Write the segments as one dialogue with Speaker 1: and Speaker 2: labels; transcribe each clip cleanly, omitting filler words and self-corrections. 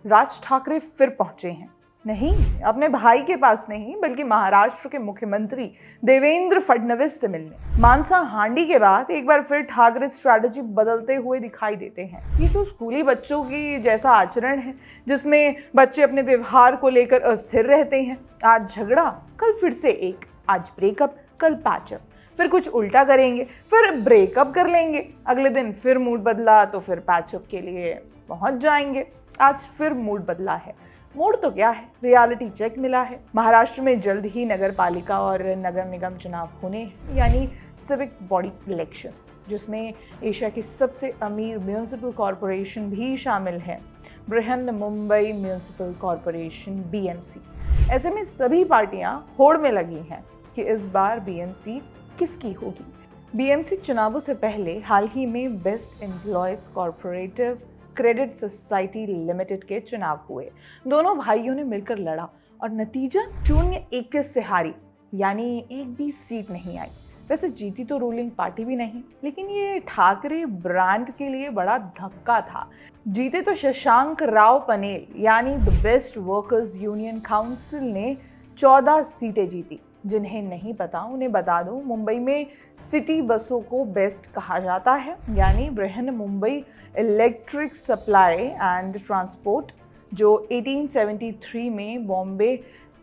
Speaker 1: राज ठाकरे फिर पहुंचे हैं। नहीं, अपने भाई के पास नहीं, बल्कि महाराष्ट्र के मुख्यमंत्री देवेंद्र फडणवीस से मिलने। मानसा हांडी के बाद एक बार फिर ठाकरे स्ट्रैटेजी बदलते हुए दिखाई देते हैं। ये तो स्कूली बच्चों की जैसा आचरण है, जिसमें बच्चे अपने व्यवहार को लेकर अस्थिर रहते हैं। आज झगड़ा, कल फिर से एक, आज ब्रेकअप, कल पैचअप, फिर कुछ उल्टा करेंगे, फिर ब्रेकअप कर लेंगे, अगले दिन फिर मूड बदला तो फिर पैचअप के लिए पहुंच जाएंगे। आज फिर मूड बदला है। मूड तो क्या है, रियलिटी चेक मिला है। महाराष्ट्र में जल्द ही नगर पालिका और नगर निगम चुनाव होने हैं, यानी सिविक बॉडी इलेक्शंस, जिसमें एशिया की सबसे अमीर म्यूनिसिपल कॉरपोरेशन भी शामिल है, Brihan Mumbai municipal corporation BMC। ऐसे में सभी पार्टियां होड़ में लगी हैं कि इस बार BMC किसकी होगी। BMC चुनावों से पहले हाल ही में best employees corporative credit society limited के चुनाव हुए। दोनों भाइयों ने मिलकर लड़ा और नतीजा 0-21 से हारी, यानी एक भी सीट नहीं आई। वैसे जीती तो रूलिंग पार्टी भी नहीं, लेकिन ये ठाकरे ब्रांड के लिए बड़ा धक्का था। जीते तो शशांक राव पनेल, यानी the best workers union council ने 14 सीटें जीती। जिन्हें नहीं पता उन्हें बता दूं, मुंबई में सिटी बसों को बेस्ट कहा जाता है, यानी Brihan Mumbai electric supply and transport, जो 1873 में बॉम्बे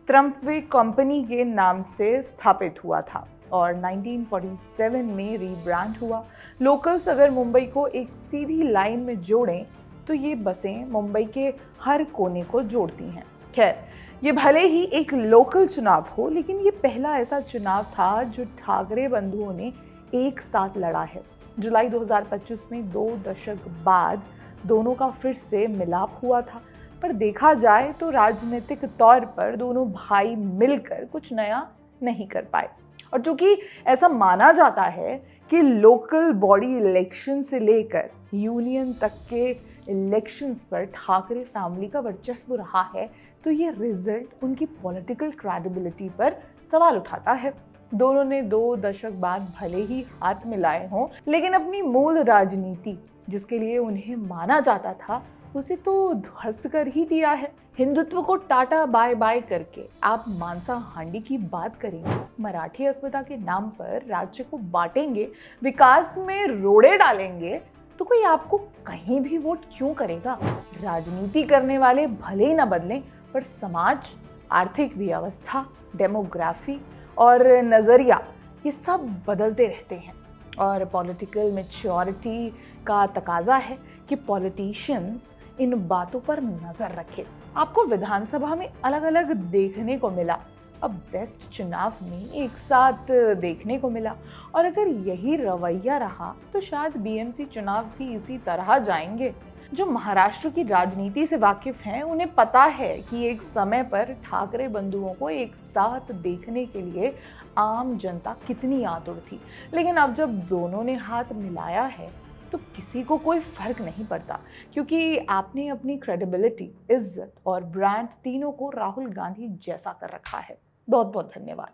Speaker 1: त्रम्फवे कंपनी के नाम से स्थापित हुआ था और 1947 में रीब्रांड हुआ। लोकल्स अगर मुंबई को एक सीधी लाइन में जोड़ें तो ये बसें मुंबई के हर कोने को जोड़ती हैं। खैर, ये भले ही एक लोकल चुनाव हो, लेकिन ये पहला ऐसा चुनाव था जो ठाकरे बंधुओं ने एक साथ लड़ा है। जुलाई 2025 में 2 दशक बाद दोनों का फिर से मिलाप हुआ था, पर देखा जाए तो राजनीतिक तौर पर दोनों भाई मिलकर कुछ नया नहीं कर पाए। और चूंकि ऐसा माना जाता है कि लोकल बॉडी इलेक्शन से लेकर यूनियन तक के इलेक्शंस पर ठाकरे फैमिली का वर्चस्व रहा है, तो ये रिजल्ट उनकी पॉलिटिकल क्रेडिबिलिटी पर सवाल उठाता है। दोनों ने 2 दशक बाद भले ही हाथ मिलाए हों, लेकिन अपनी मूल राजनीति, जिसके लिए उन्हें माना जाता था, उसे तो ध्वस्त कर ही दिया है। हिंदुत्व को टाटा बाय बाय करके आप मानसा हांडी की बात करेंगे, मराठी अस्मिता के नाम पर राज्य को बांटेंगे, विकास में रोड़े डालेंगे, तो कोई आपको कहीं भी वोट क्यों करेगा। राजनीति करने वाले भले ही ना बदलें, पर समाज, आर्थिक व्यवस्था, डेमोग्राफी और नज़रिया, ये सब बदलते रहते हैं। और पॉलिटिकल मैच्योरिटी का तकाजा है कि पॉलिटिशियंस इन बातों पर नज़र रखें। आपको विधानसभा में अलग अलग देखने को मिला, अब बेस्ट चुनाव में एक साथ देखने को मिला। और अगर यही रवैया रहा तो शायद BMC चुनाव भी इसी तरह जाएंगे। जो महाराष्ट्र की राजनीति से वाकिफ हैं, उन्हें पता है कि एक समय पर ठाकरे बंधुओं को एक साथ देखने के लिए आम जनता कितनी आतुर थी। लेकिन अब जब दोनों ने हाथ मिलाया है तो किसी को कोई फर्क नहीं पड़ता, क्योंकि आपने अपनी क्रेडिबिलिटी, इज्जत और ब्रांड तीनों को राहुल गांधी जैसा कर रखा है। बहुत बहुत धन्यवाद।